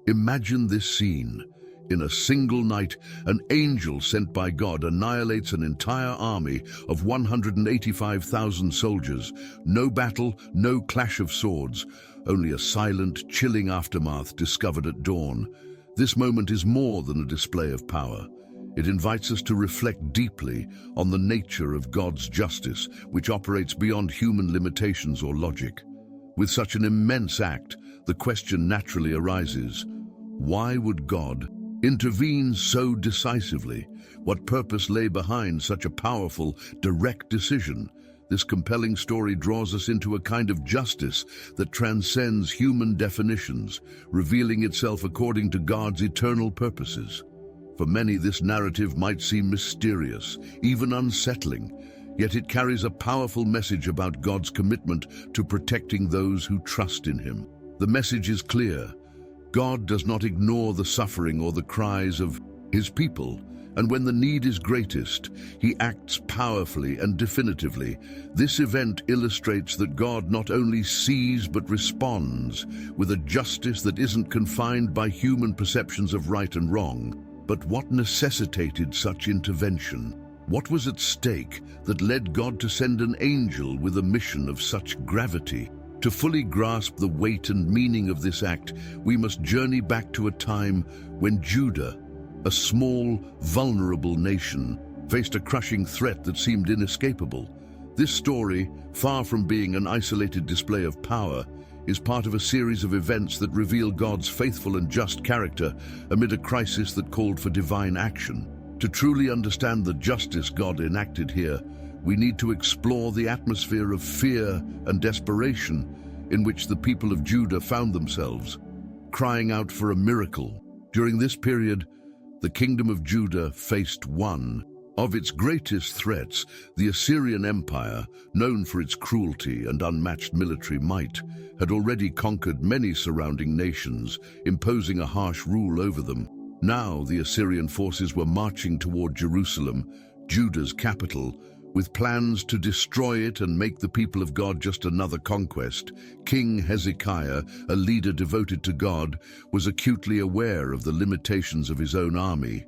Imagine this scene. In a single night, an angel sent by God annihilates an entire army of 185,000 soldiers. No battle, no clash of swords, only a silent, chilling aftermath discovered at dawn. This moment is more than a display of power. It invites us to reflect deeply on the nature of God's justice, which operates beyond human limitations or logic. With such an immense act, the question naturally arises: why would God intervene so decisively? What purpose lay behind such a powerful, direct decision? This compelling story draws us into a kind of justice that transcends human definitions, revealing itself according to God's eternal purposes. For many, this narrative might seem mysterious, even unsettling, yet it carries a powerful message about God's commitment to protecting those who trust in Him. The message is clear. God does not ignore the suffering or the cries of His people, and when the need is greatest, He acts powerfully and definitively. This event illustrates that God not only sees but responds with a justice that isn't confined by human perceptions of right and wrong. But what necessitated such intervention? What was at stake that led God to send an angel with a mission of such gravity? To fully grasp the weight and meaning of this act, we must journey back to a time when Judah, a small, vulnerable nation, faced a crushing threat that seemed inescapable. This story, far from being an isolated display of power, is part of a series of events that reveal God's faithful and just character amid a crisis that called for divine action. To truly understand the justice God enacted here, we need to explore the atmosphere of fear and desperation in which the people of Judah found themselves, crying out for a miracle. During this period, the kingdom of Judah faced one of its greatest threats. The Assyrian Empire, known for its cruelty and unmatched military might, had already conquered many surrounding nations, imposing a harsh rule over them. Now the Assyrian forces were marching toward Jerusalem, Judah's capital, with plans to destroy it and make the people of God just another conquest. King Hezekiah, a leader devoted to God, was acutely aware of the limitations of his own army.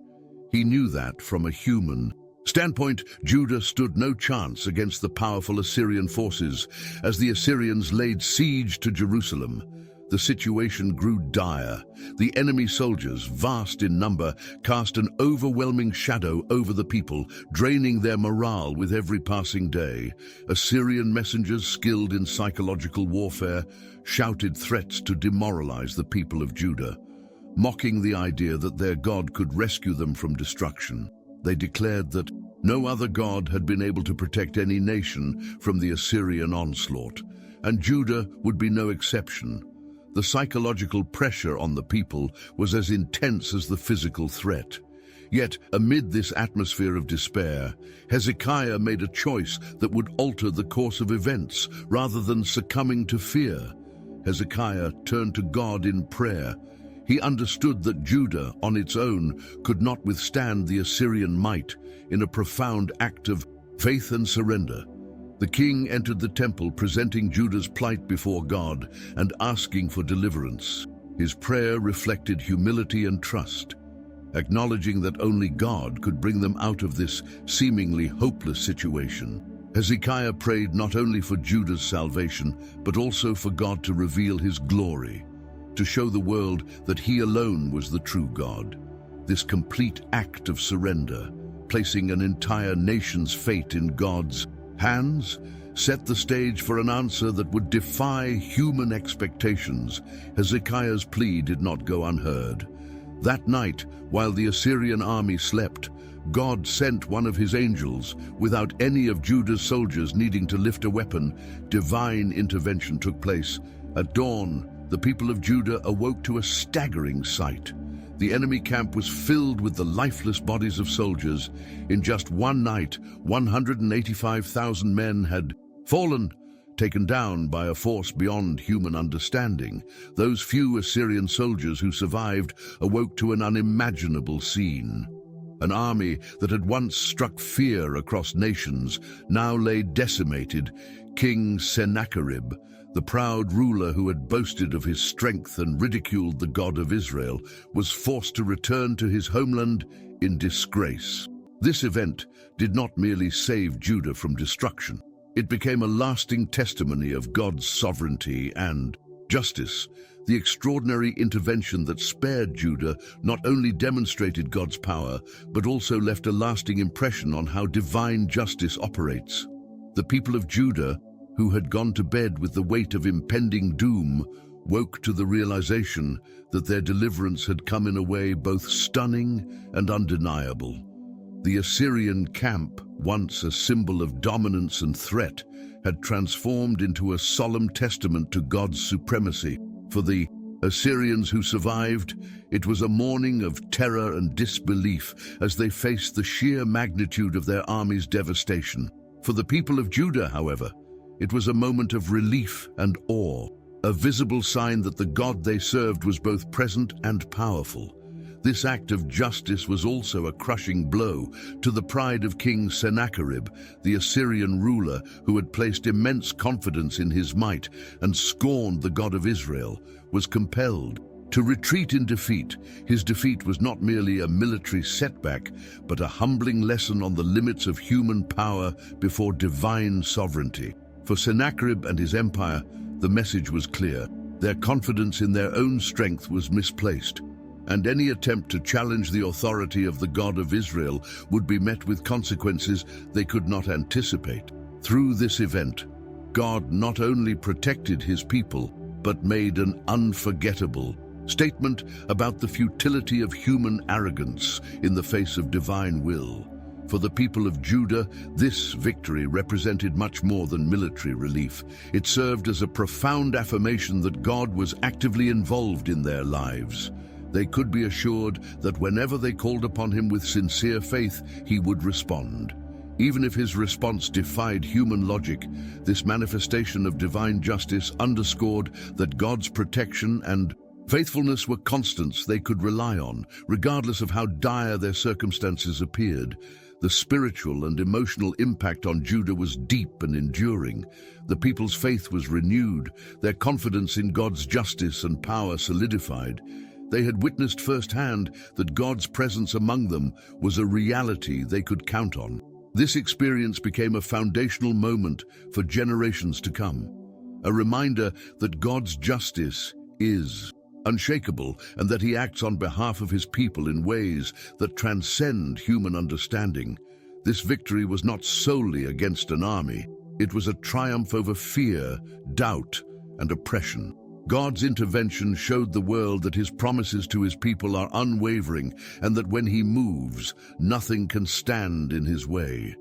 He knew that, from a human standpoint, Judah stood no chance against the powerful Assyrian forces. As the Assyrians laid siege to Jerusalem, the situation grew dire. The enemy soldiers, vast in number, cast an overwhelming shadow over the people, draining their morale with every passing day. Assyrian messengers, skilled in psychological warfare, shouted threats to demoralize the people of Judah, mocking the idea that their God could rescue them from destruction. They declared that no other God had been able to protect any nation from the Assyrian onslaught, and Judah would be no exception. The psychological pressure on the people was as intense as the physical threat. Yet, amid this atmosphere of despair, Hezekiah made a choice that would alter the course of events rather than succumbing to fear. Hezekiah turned to God in prayer. He understood that Judah, on its own, could not withstand the Assyrian might. In a profound act of faith and surrender, the king entered the temple, presenting Judah's plight before God and asking for deliverance. His prayer reflected humility and trust, acknowledging that only God could bring them out of this seemingly hopeless situation. Hezekiah prayed not only for Judah's salvation, but also for God to reveal His glory, to show the world that He alone was the true God. This complete act of surrender, placing an entire nation's fate in God's hands, set the stage for an answer that would defy human expectations. Hezekiah's plea did not go unheard. That night, while the Assyrian army slept, God sent one of His angels. Without any of Judah's soldiers needing to lift a weapon, divine intervention took place. At dawn, the people of Judah awoke to a staggering sight. The enemy camp was filled with the lifeless bodies of soldiers. In just one night, 185,000 men had fallen, taken down by a force beyond human understanding. Those few Assyrian soldiers who survived awoke to an unimaginable scene. An army that had once struck fear across nations now lay decimated. King Sennacherib, The proud ruler who had boasted of his strength and ridiculed the God of Israel was forced to return to his homeland in disgrace. This event did not merely save Judah from destruction. It became a lasting testimony of God's sovereignty and justice. The extraordinary intervention that spared Judah not only demonstrated God's power, but also left a lasting impression on how divine justice operates. The people of Judah, who had gone to bed with the weight of impending doom, woke to the realization that their deliverance had come in a way both stunning and undeniable. The Assyrian camp, once a symbol of dominance and threat, had transformed into a solemn testament to God's supremacy. For the Assyrians who survived, it was a morning of terror and disbelief as they faced the sheer magnitude of their army's devastation. For the people of Judah, however, it was a moment of relief and awe, a visible sign that the God they served was both present and powerful. This act of justice was also a crushing blow to the pride of King Sennacherib, the Assyrian ruler who had placed immense confidence in his might and scorned the God of Israel, was compelled to retreat in defeat. His defeat was not merely a military setback, but a humbling lesson on the limits of human power before divine sovereignty. For Sennacherib and his empire, the message was clear. Their confidence in their own strength was misplaced, and any attempt to challenge the authority of the God of Israel would be met with consequences they could not anticipate. Through this event, God not only protected his people, but made an unforgettable statement about the futility of human arrogance in the face of divine will. For the people of Judah, this victory represented much more than military relief. It served as a profound affirmation that God was actively involved in their lives. They could be assured that whenever they called upon him with sincere faith, he would respond. Even if his response defied human logic, this manifestation of divine justice underscored that God's protection and faithfulness were constants they could rely on, regardless of how dire their circumstances appeared. The spiritual and emotional impact on Judah was deep and enduring. The people's faith was renewed, their confidence in God's justice and power solidified. They had witnessed firsthand that God's presence among them was a reality they could count on. This experience became a foundational moment for generations to come, a reminder that God's justice is unshakable and that he acts on behalf of his people in ways that transcend human understanding. This victory was not solely against an army. It was a triumph over fear, doubt, and oppression. God's intervention showed the world that his promises to his people are unwavering and that when he moves, nothing can stand in his way.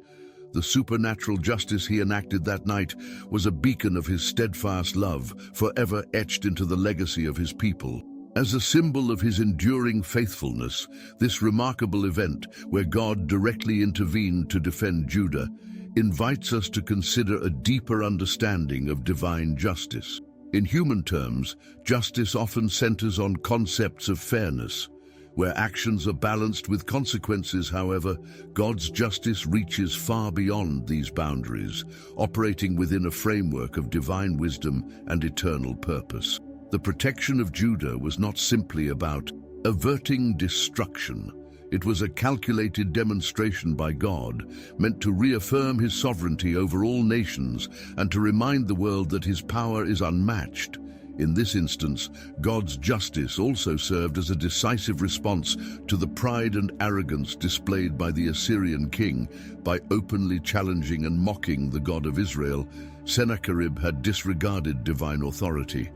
The supernatural justice he enacted that night was a beacon of his steadfast love, forever etched into the legacy of his people. As a symbol of his enduring faithfulness, this remarkable event, where God directly intervened to defend Judah, invites us to consider a deeper understanding of divine justice. In human terms, justice often centers on concepts of fairness. Where actions are balanced with consequences, however, God's justice reaches far beyond these boundaries, operating within a framework of divine wisdom and eternal purpose. The protection of Judah was not simply about averting destruction. It was a calculated demonstration by God, meant to reaffirm his sovereignty over all nations and to remind the world that his power is unmatched. In this instance, God's justice also served as a decisive response to the pride and arrogance displayed by the Assyrian king. By openly challenging and mocking the God of Israel, Sennacherib had disregarded divine authority.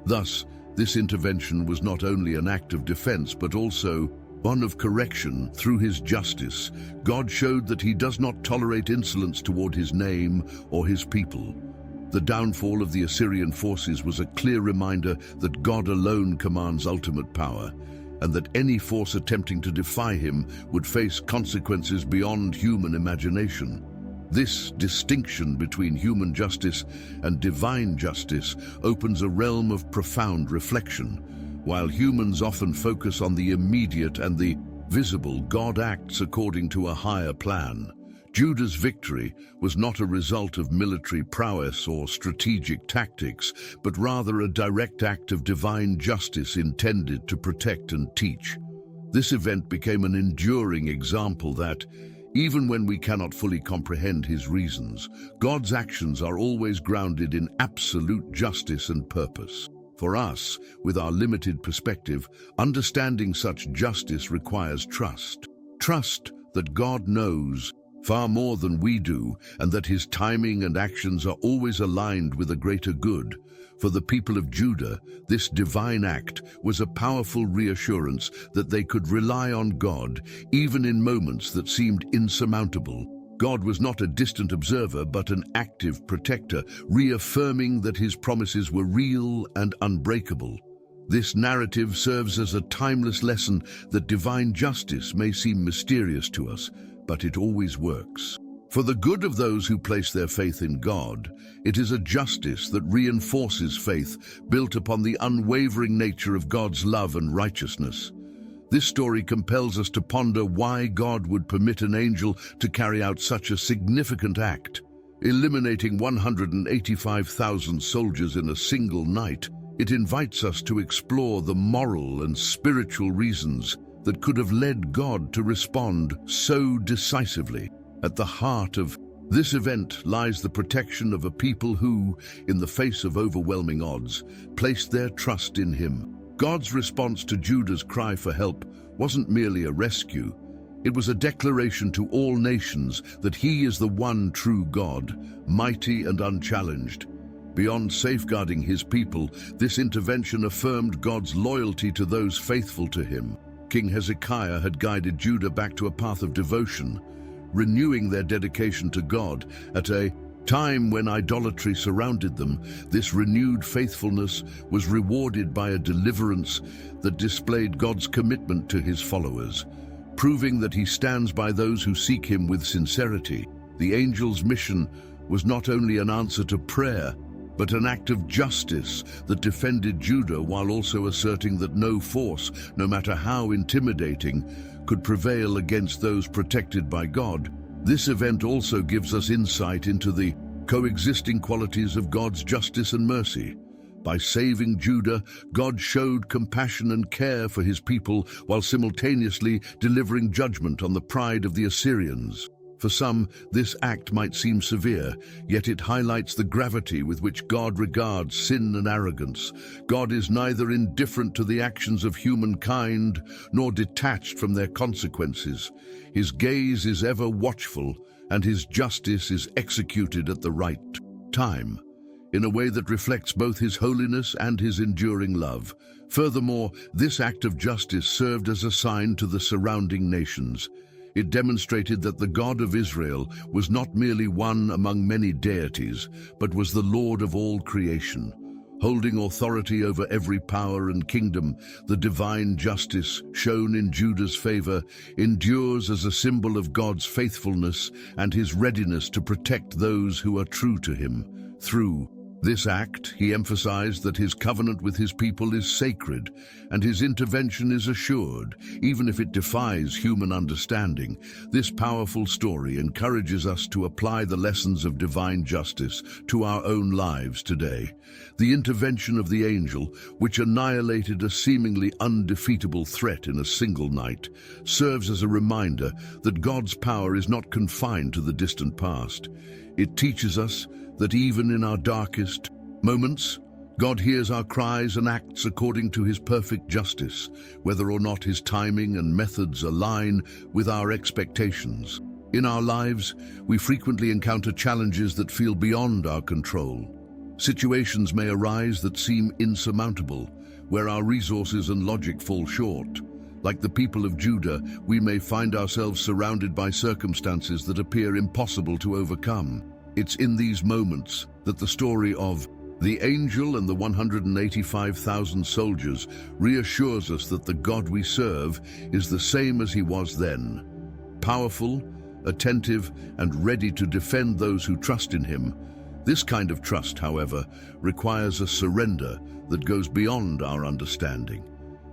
Thus, this intervention was not only an act of defense but also one of correction. Through his justice, God showed that he does not tolerate insolence toward his name or his people. The downfall of the Assyrian forces was a clear reminder that God alone commands ultimate power, and that any force attempting to defy him would face consequences beyond human imagination. This distinction between human justice and divine justice opens a realm of profound reflection. While humans often focus on the immediate and the visible, God acts according to a higher plan. Judah's victory was not a result of military prowess or strategic tactics, but rather a direct act of divine justice intended to protect and teach. This event became an enduring example that, even when we cannot fully comprehend his reasons, God's actions are always grounded in absolute justice and purpose. For us, with our limited perspective, understanding such justice requires trust. Trust that God knows far more than we do, and that his timing and actions are always aligned with a greater good. For the people of Judah, this divine act was a powerful reassurance that they could rely on God, even in moments that seemed insurmountable. God was not a distant observer, but an active protector, reaffirming that his promises were real and unbreakable. This narrative serves as a timeless lesson that divine justice may seem mysterious to us, but it always works. For the good of those who place their faith in God, it is a justice that reinforces faith, built upon the unwavering nature of God's love and righteousness. This story compels us to ponder why God would permit an angel to carry out such a significant act. Eliminating 185,000 soldiers in a single night, it invites us to explore the moral and spiritual reasons that could have led God to respond so decisively. At the heart of this event lies the protection of a people who, in the face of overwhelming odds, placed their trust in him. God's response to Judah's cry for help wasn't merely a rescue. It was a declaration to all nations that he is the one true God, mighty and unchallenged. Beyond safeguarding his people, this intervention affirmed God's loyalty to those faithful to him. King Hezekiah had guided Judah back to a path of devotion, renewing their dedication to God. At a time when idolatry surrounded them, this renewed faithfulness was rewarded by a deliverance that displayed God's commitment to his followers, proving that he stands by those who seek him with sincerity. The angel's mission was not only an answer to prayer, but an act of justice that defended Judah while also asserting that no force, no matter how intimidating, could prevail against those protected by God. This event also gives us insight into the coexisting qualities of God's justice and mercy. By saving Judah, God showed compassion and care for his people while simultaneously delivering judgment on the pride of the Assyrians. For some, this act might seem severe, yet it highlights the gravity with which God regards sin and arrogance. God is neither indifferent to the actions of humankind nor detached from their consequences. His gaze is ever watchful, and his justice is executed at the right time, in a way that reflects both his holiness and his enduring love. Furthermore, this act of justice served as a sign to the surrounding nations. It demonstrated that the God of Israel was not merely one among many deities, but was the Lord of all creation. Holding authority over every power and kingdom, the divine justice shown in Judah's favor endures as a symbol of God's faithfulness and his readiness to protect those who are true to him. Through this act, he emphasized that his covenant with his people is sacred, and his intervention is assured, even if it defies human understanding. This powerful story encourages us to apply the lessons of divine justice to our own lives today. The intervention of the angel, which annihilated a seemingly undefeatable threat in a single night, serves as a reminder that God's power is not confined to the distant past. It teaches us that even in our darkest moments, God hears our cries and acts according to his perfect justice, whether or not his timing and methods align with our expectations. In our lives, we frequently encounter challenges that feel beyond our control. Situations may arise that seem insurmountable, where our resources and logic fall short. Like the people of Judah, we may find ourselves surrounded by circumstances that appear impossible to overcome. It's in these moments that the story of the angel and the 185,000 soldiers reassures us that the God we serve is the same as he was then. Powerful, attentive, and ready to defend those who trust in him. This kind of trust, however, requires a surrender that goes beyond our understanding.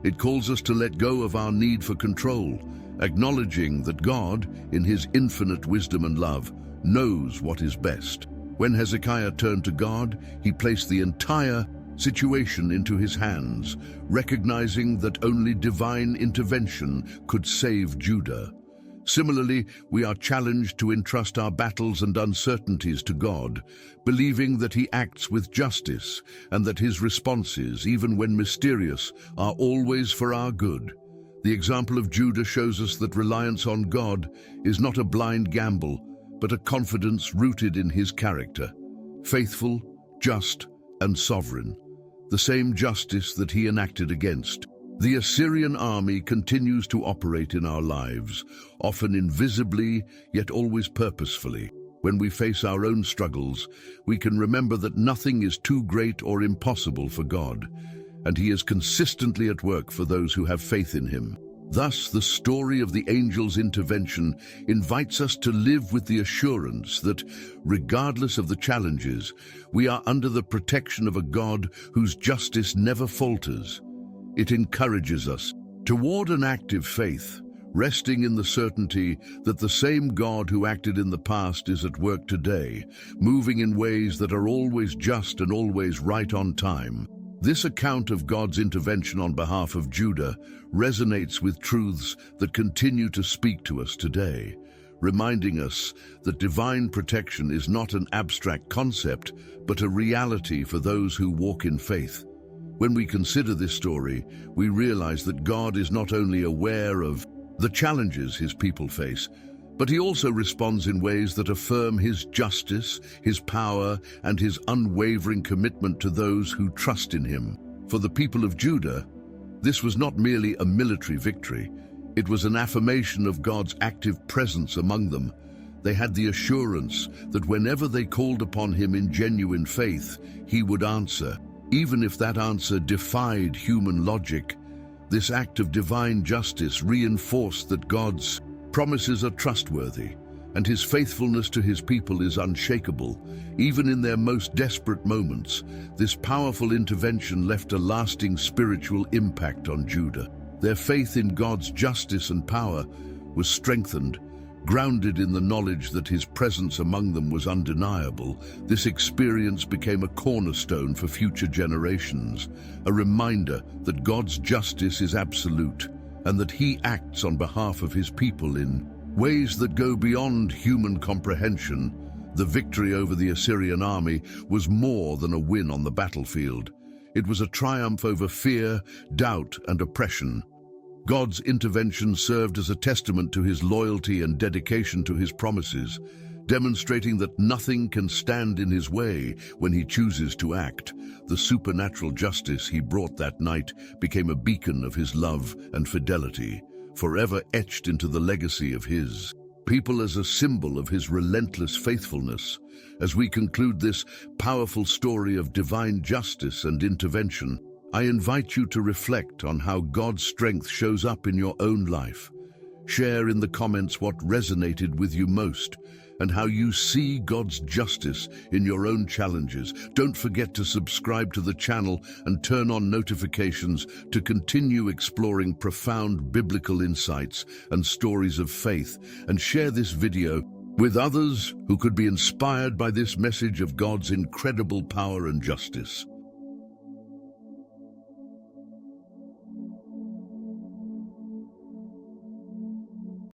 It calls us to let go of our need for control acknowledging that God, in his infinite wisdom and love, knows what is best. When Hezekiah turned to God, he placed the entire situation into his hands, recognizing that only divine intervention could save Judah. Similarly, we are challenged to entrust our battles and uncertainties to God, believing that he acts with justice and that his responses, even when mysterious, are always for our good. The example of Judah shows us that reliance on God is not a blind gamble, but a confidence rooted in his character, faithful, just, and sovereign, the same justice that he enacted against. The Assyrian army continues to operate in our lives, often invisibly, yet always purposefully. When we face our own struggles, we can remember that nothing is too great or impossible for God, and he is consistently at work for those who have faith in him. Thus, the story of the angel's intervention invites us to live with the assurance that, regardless of the challenges, we are under the protection of a God whose justice never falters. It encourages us toward an active faith, resting in the certainty that the same God who acted in the past is at work today, moving in ways that are always just and always right on time. This account of God's intervention on behalf of Judah resonates with truths that continue to speak to us today, reminding us that divine protection is not an abstract concept, but a reality for those who walk in faith. When we consider this story, we realize that God is not only aware of the challenges his people face, but he also responds in ways that affirm his justice, his power, and his unwavering commitment to those who trust in him. For the people of Judah, this was not merely a military victory. It was an affirmation of God's active presence among them. They had the assurance that whenever they called upon him in genuine faith, he would answer, even if that answer defied human logic. This act of divine justice reinforced that God's promises are trustworthy, and his faithfulness to his people is unshakable. Even in their most desperate moments, this powerful intervention left a lasting spiritual impact on Judah. Their faith in God's justice and power was strengthened, grounded in the knowledge that his presence among them was undeniable. This experience became a cornerstone for future generations, a reminder that God's justice is absolute, and that he acts on behalf of his people in ways that go beyond human comprehension. The victory over the Assyrian army was more than a win on the battlefield. It was a triumph over fear, doubt, and oppression. God's intervention served as a testament to his loyalty and dedication to his promises, demonstrating that nothing can stand in his way when he chooses to act. The supernatural justice he brought that night became a beacon of his love and fidelity, forever etched into the legacy of his people as a symbol of his relentless faithfulness. As we conclude this powerful story of divine justice and intervention, I invite you to reflect on how God's strength shows up in your own life. Share in the comments what resonated with you most and how you see God's justice in your own challenges. Don't forget to subscribe to the channel and turn on notifications to continue exploring profound biblical insights and stories of faith, and share this video with others who could be inspired by this message of God's incredible power and justice.